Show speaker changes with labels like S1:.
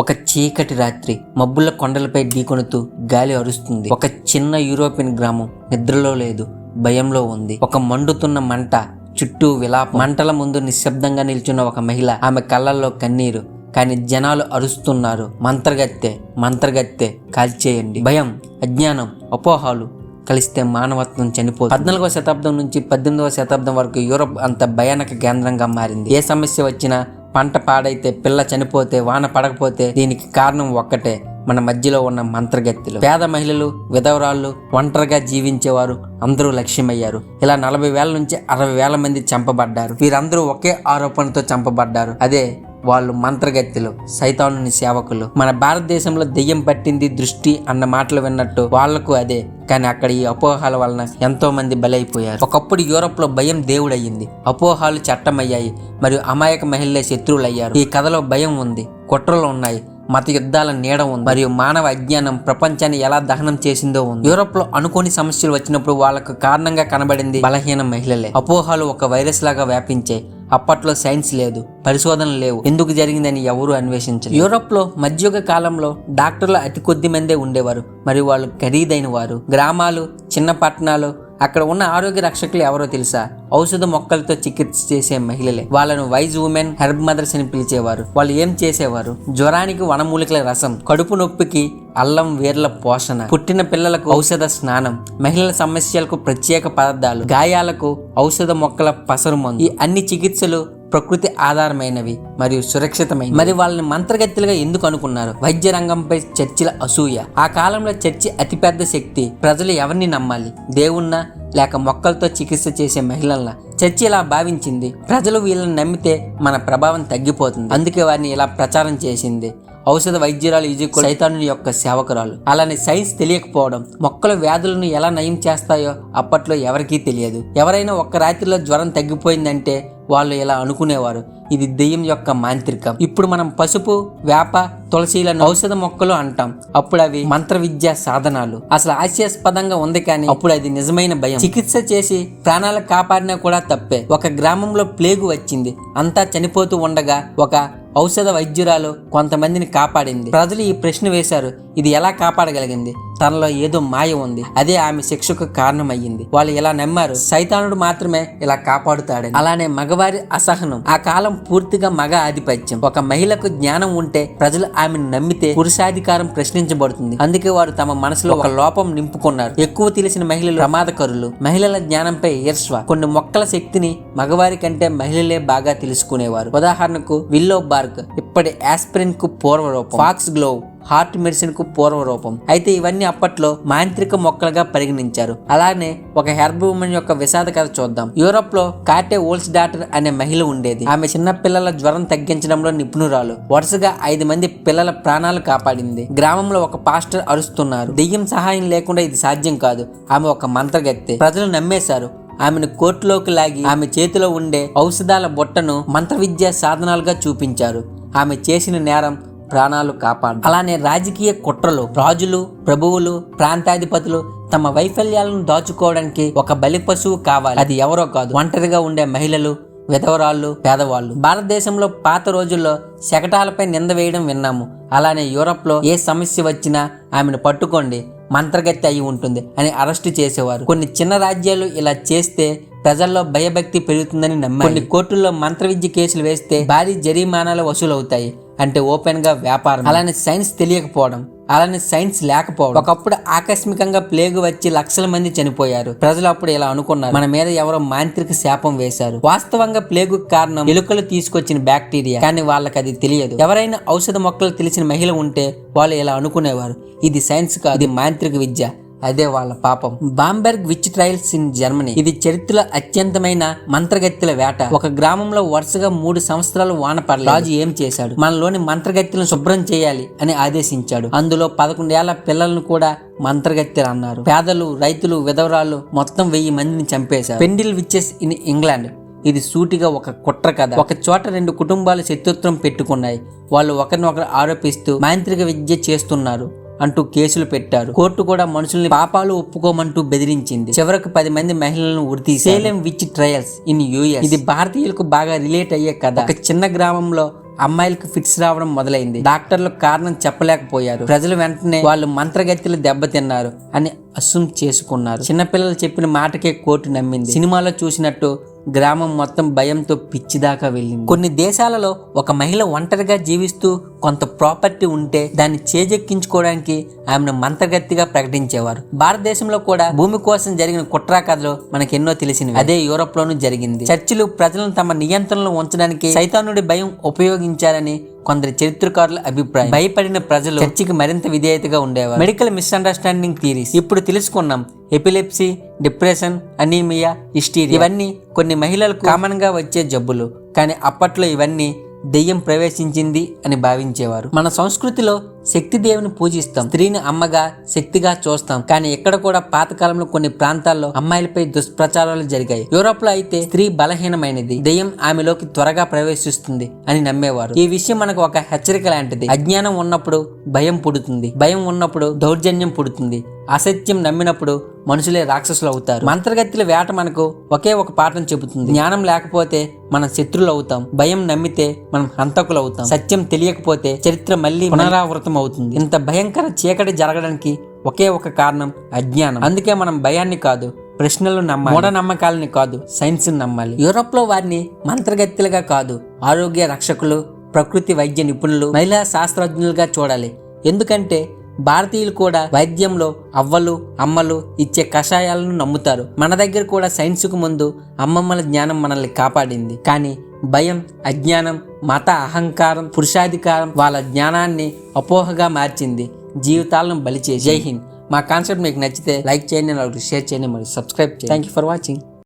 S1: ఒక చీకటి రాత్రి మబ్బుల కొండలపై ఢీకొనుతూ గాలి అరుస్తుంది. ఒక చిన్న యూరోపియన్ గ్రామం నిద్రలో లేదు, భయంలో ఉంది. ఒక మండుతున్న మంట, చుట్టూ విలాపం. మంటల ముందు నిశ్శబ్దంగా నిల్చున్న ఒక మహిళ, ఆమె కళ్ళల్లో కన్నీరు. కానీ జనాలు అరుస్తున్నారు, మంత్రగత్తె మంత్రగత్తె, కాల్చేయండి. భయం, అజ్ఞానం, అపోహాలు కలిస్తే మానవత్వం చనిపోతుంది. 14వ శతాబ్దం నుంచి 18వ శతాబ్దం వరకు యూరప్ అంత భయానక కేంద్రంగా మారింది. ఏ సమస్య వచ్చినా, పంట పాడైతే, పిల్ల చనిపోతే, వాన పడకపోతే దీనికి కారణం ఒక్కటే, మన మధ్యలో ఉన్న మంత్రగత్తెలు. పేద మహిళలు, విధవరాళ్ళు, ఒంటరిగా జీవించేవారు అందరూ లక్ష్యమయ్యారు. ఇలా 40,000 నుంచి 60,000 మంది చంపబడ్డారు. వీరందరూ ఒకే ఆరోపణతో చంపబడ్డారు, అదే వాళ్ళు మంత్రగత్తెలు, సైతానుని సేవకులు. మన భారతదేశంలో దెయ్యం పట్టింది దృష్టి అన్న మాటలు విన్నట్టు వాళ్లకు అదే. కానీ అక్కడ ఈ అపోహాల వలన ఎంతో మంది బలైపోయారు. ఒకప్పుడు యూరోప్ లో భయం దేవుడయ్యింది, అపోహాలు చట్టమయ్యాయి, మరియు అమాయక మహిళలే శత్రువులయ్యారు. ఈ కథలో భయం ఉంది, కుట్రలు ఉన్నాయి, మత యుద్ధాల నీడ ఉంది, మరియు మానవ అజ్ఞానం ప్రపంచాన్ని ఎలా దహనం చేసిందో ఉంది. యూరోప్ లో అనుకోని సమస్యలు వచ్చినప్పుడు వాళ్ళకు కారణంగా కనబడింది బలహీన మహిళలే. అపోహాలు ఒక వైరస్ లాగా వ్యాపించాయి. అప్పట్లో సైన్స్ లేదు, పరిశోధనలు లేవు, ఎందుకు జరిగిందని ఎవరూ అన్వేషించలేదు. యూరోప్ లో మధ్యయుగ కాలంలో డాక్టర్లు అతి కొద్ది మందే ఉండేవారు, మరియు వాళ్ళు ఖరీదైన వారు. గ్రామాలు, చిన్న పట్టణాలు, అక్కడ ఉన్న ఆరోగ్య రక్షకులు ఎవరో తెలుసా? ఔషధ మొక్కలతో చికిత్స చేసే మహిళలే. వాళ్ళను వైజ్ ఉమెన్, హెర్బ్ మదర్స్ అని పిలిచేవారు. వాళ్ళు ఏం చేసేవారు? జ్వరానికి వనమూలికల రసం, కడుపు నొప్పికి అల్లం వేర్ల పోషణ, పుట్టిన పిల్లలకు ఔషధ స్నానం, మహిళల సమస్యలకు ప్రత్యేక పదార్థాలు, గాయాలకు ఔషధ మొక్కల పసరు మందు. ఈ అన్ని చికిత్సలు ప్రకృతి ఆధారమైనవి మరియు సురక్షితమైనవి. మరి వాళ్ళని మంత్రగత్తెలుగా ఎందుకు అనుకున్నారు? వైద్య రంగంపై చర్చిల అసూయ. ఆ కాలంలో చర్చి అతిపెద్ద శక్తి. ప్రజలు ఎవరిని నమ్మాలి? దేవుణ్ణా లేక మొక్కలతో చికిత్స చేసే మహిళలనా? చర్చి ఇలా భావించింది, ప్రజలు వీళ్ళని నమ్మితే మన ప్రభావం తగ్గిపోతుంది, అందుకే వారిని ఇలా ప్రచారం చేసింది. ఔషధ వైద్యురాలు ఈజిప్ట్ సైతానుని యొక్క సేవకురాలు. అలానే సైన్స్ తెలియకపోవడం. మొక్కల వ్యాధులను ఎలా నయం చేస్తాయో అప్పట్లో ఎవరికీ తెలియదు. ఎవరైనా ఒక్క రాత్రిలో జ్వరం తగ్గిపోయిందంటే వాళ్ళు ఇలా అనుకునేవారు, ఇది దెయ్యం యొక్క మాంత్రికం. ఇప్పుడు మనం పసుపు, వేప, తులసిలను ఔషధ మొక్కలు అంటాం, అప్పుడు అవి మంత్ర విద్యా సాధనాలు. అసలు హాస్యాస్పదంగా ఉంది, కానీ అప్పుడు అది నిజమైన భయం. చికిత్స చేసి ప్రాణాలు కాపాడినా కూడా తప్పే. ఒక గ్రామంలో ప్లేగు వచ్చింది, అంతా చనిపోతూ ఉండగా ఒక ఔషధ వైద్యురాలు కొంతమందిని కాపాడింది. ప్రజలు ఈ ప్రశ్న వేశారు, ఇది ఎలా కాపాడగలిగింది? తనలో ఏదో మాయ ఉంది, అదే ఆమె శిక్షకు కారణమయ్యింది. వాళ్ళు ఇలా నమ్మారు, సైతానుడు మాత్రమే ఇలా కాపాడుతాడని. అలానే మగవారి అసహనం. ఆ కాలం పూర్తిగా మగ ఆధిపత్యం. ఒక మహిళకు జ్ఞానం ఉంటే, ప్రజలు ఆమెను నమ్మితే పురుషాధికారం ప్రశ్నించబడుతుంది. అందుకే వారు తమ మనసులో ఒక లోపం నింపుకున్నారు. ఎక్కువ తెలిసిన మహిళలు ప్రమాదకరులు. మహిళల జ్ఞానంపై ఈర్ష్వ. కొన్ని మొక్కల శక్తిని మగవారి కంటే మహిళలే బాగా తెలుసుకునేవారు. ఉదాహరణకు విల్లో బార్క్ ఇప్పటి ఆస్పిరిన్ కు పూర్వరూపం, ఫాక్స్ గ్లోవ్ హార్ట్ మెడిసిన్ కు పూర్వరూపం. అయితే ఇవన్నీ అప్పట్లో మాంత్రిక మొక్కలుగా పరిగణించారు. అలానే ఒక హెర్బ్ ఉమెన్ యొక్క విషాద కథ చూద్దాం. యూరోప్ లో కాటే ఓల్స్ డాటర్ అనే మహిళ ఉండేది. ఆమె చిన్న పిల్లల జ్వరం తగ్గించడంలో నిపుణురాలు. వరుసగా 5 మంది పిల్లల ప్రాణాలు కాపాడింది. గ్రామంలో ఒక పాస్టర్ అరుస్తున్నారు, దెయ్యం సహాయం లేకుండా ఇది సాధ్యం కాదు, ఆమె ఒక మంత్రగత్తె. ప్రజలు నమ్మేశారు. ఆమెను కోర్టులోకి లాగి ఆమె చేతిలో ఉండే ఔషధాల బొట్టను మంత్ర విద్యా సాధనాలుగా చూపించారు. ఆమె చేసిన నేరం ప్రాణాలు కాపాడు. అలానే రాజకీయ కుట్రలు. రాజులు, ప్రభువులు, ప్రాంతాధిపతులు తమ వైఫల్యాలను దాచుకోవడానికి ఒక బలి పశువు కావాలి. అది ఎవరో కాదు, ఒంటరిగా ఉండే మహిళలు, విధవరాళ్ళు, పేదవాళ్ళు. భారతదేశంలో పాత రోజుల్లో శకటాలపై నింద వేయడం విన్నాము. అలానే యూరోప్ లో ఏ సమస్య వచ్చినా ఆమెను పట్టుకోండి, మంత్రగత్తె అయి ఉంటుంది అని అరెస్టు చేసేవారు. కొన్ని చిన్న రాజ్యాలు ఇలా చేస్తే ప్రజల్లో భయభక్తి పెరుగుతుందని నమ్మారు. కొన్ని కోర్టుల్లో మంత్ర విద్య కేసులు వేస్తే భారీ జరిమానాలు వసూలవుతాయి, అంటే ఓపెన్ గా వ్యాపారం. అలానే సైన్స్ తెలియకపోవడం, అలానే సైన్స్ లేకపోవడం. ఒకప్పుడు ఆకస్మికంగా ప్లేగు వచ్చి లక్షల మంది చనిపోయారు. ప్రజలు అప్పుడు ఇలా అనుకున్నారు, మన మీద ఎవరో మాంత్రిక శాపం వేశారు. వాస్తవంగా ప్లేగు కారణం ఎలుకలు తీసుకొచ్చిన బ్యాక్టీరియా, కానీ వాళ్ళకి అది తెలియదు. ఎవరైనా ఔషధ మొక్కలు తెలిసిన మహిళ ఉంటే వాళ్ళు ఇలా అనుకునేవారు, ఇది సైన్స్ కాదు, ఇది మాంత్రిక విద్య, అదే వాళ్ళ పాపం. Bamberg which trials in Germany. ఇది చరిత్రలో అత్యంతమైన మంత్రగత్తెల వేట. ఒక గ్రామంలో వరుసగా 3 సంవత్సరాలు వాన పడలేదు. రాజు ఏం చేశాడు? మనలోని మంత్రగత్తెలను శుభ్రం చేయాలి అని ఆదేశించాడు. అందులో 11 ఏళ్ల పిల్లలను కూడా మంత్రగత్తెలు అన్నారు. పేదలు, రైతులు, విధవరాళ్ళు మొత్తం 1000 మందిని చంపేశారు. పెండిల్ విచెస్ ఇన్ ఇంగ్లాండ్. ఇది సూటిగా ఒక కుట్ర కథ. ఒక చోట 2 కుటుంబాలు శత్రుత్వం పెట్టుకున్నాయి. వాళ్ళు ఒకరినొకరు ఆరోపిస్తూ మాంత్రిక విద్య చేస్తున్నారు అంటూ కేసులు పెట్టారు. కోర్టు కూడా మనుషుల్ని పాపాలు ఒప్పుకోమంటూ బెదిరించింది. చివరకు 10 మంది మహిళలను ఉరితీశారు. సేలెం విచ్ ట్రయల్స్ ఇన్ యుఎస్. ఇది భారతీయులకు బాగా రిలేట్ అయ్యే కథ. ఒక చిన్న గ్రామంలో అమ్మాయిలకు ఫిట్స్ రావడం మొదలైంది. డాక్టర్లు కారణం చెప్పలేకపోయారు. ప్రజలు వెంటనే వాళ్ళు మంత్రగత్తెలు దెబ్బతిన్నారు అని అస్సుమ్ చేసుకున్నారు. చిన్నపిల్లలు చెప్పిన మాటకే కోర్టు నమ్మింది. సినిమాలో చూసినట్టు గ్రామం మొత్తం భయంతో పిచ్చిదాకా వెళ్ళింది. కొన్ని దేశాలలో ఒక మహిళ ఒంటరిగా జీవిస్తూ కొంత ప్రాపర్టీ ఉంటే దాన్ని చేజెక్కించుకోవడానికి ఆమెను మంత్రగత్తిగా ప్రకటించేవారు. భారతదేశంలో కూడా భూమి కోసం జరిగిన కుట్రా కథలు మనకెన్నో తెలిసినవి. అదే యూరోప్ లోనూ జరిగింది. చర్చిలు ప్రజలను తమ నియంత్రణలో ఉంచడానికి సైతానుడి భయం ఉపయోగించారని కొందరు చరిత్రకారుల అభిప్రాయం. భయపడిన ప్రజలు చర్చికి మరింత విధేయతగా ఉండేవారు. మెడికల్ మిస్అండర్స్టాండింగ్ థియరీస్ ఇప్పుడు తెలుసుకున్నాం. ఎపిలెప్సీ, డిప్రెషన్, అనీమియా, హిస్టీరియా ఇవన్నీ కొన్ని మహిళలకు కామన్ గా వచ్చే జబ్బులు. కానీ అప్పట్లో ఇవన్నీ దెయ్యం ప్రవేశించింది అని భావించేవారు. మన సంస్కృతిలో శక్తి దేవుని పూజిస్తాం, స్త్రీని అమ్మగా శక్తిగా చూస్తాం. కానీ ఇక్కడ కూడా పాతకాలంలో కొన్ని ప్రాంతాల్లో అమ్మాయిలపై దుష్ప్రచారాలు జరిగాయి. యూరోప్ లో అయితే స్త్రీ బలహీనమైనది, దెయ్యం ఆమెలోకి త్వరగా ప్రవేశిస్తుంది అని నమ్మేవారు. ఈ విషయం మనకు ఒక హెచ్చరిక లాంటిది. అజ్ఞానం ఉన్నప్పుడు భయం పుడుతుంది, భయం ఉన్నప్పుడు దౌర్జన్యం పుడుతుంది, అసత్యం నమ్మినప్పుడు మనుషులే రాక్షసులు అవుతారు. మంత్రగత్తెల వేట మనకు ఒకే ఒక పాఠం చెబుతుంది. జ్ఞానం లేకపోతే మనం శత్రులు అవుతాం, భయం నమ్మితే మనం హంతకులు అవుతాం, సత్యం తెలియకపోతే చరిత్ర మళ్ళీ పునరావృతం అవుతుంది. ఇంత భయంకర చీకటి జరగడానికి ఒకే ఒక కారణం అజ్ఞానం. అందుకే మనం భయాన్ని కాదు, ప్రశ్నలు నమ్మాలి, మూఢనమ్మకాలని కాదు, సైన్స్ నమ్మాలి. యూరోప్ లో వారిని మంత్రగత్తెలుగా కాదు, ఆరోగ్య రక్షకులు, ప్రకృతి వైద్య నిపుణులు, మహిళా శాస్త్రజ్ఞులుగా చూడాలి. ఎందుకంటే భారతీయులు కూడా వైద్యంలో అవ్వలు అమ్మలు ఇచ్చే కషాయాలను నమ్ముతారు. మన దగ్గర కూడా సైన్స్కు ముందు అమ్మమ్మల జ్ఞానం మనల్ని కాపాడింది. కానీ భయం, అజ్ఞానం, మత అహంకారం, పురుషాధికారం వాళ్ళ జ్ఞానాన్ని అపోహగా మార్చింది, జీవితాలను బలి చేసి. జై హింద్. మా కాన్సెప్ట్ మీకు నచ్చితే లైక్ చేయండి, షేర్ చేయండి, మరియు సబ్స్క్రైబ్ చేయండి. Thank you for watching.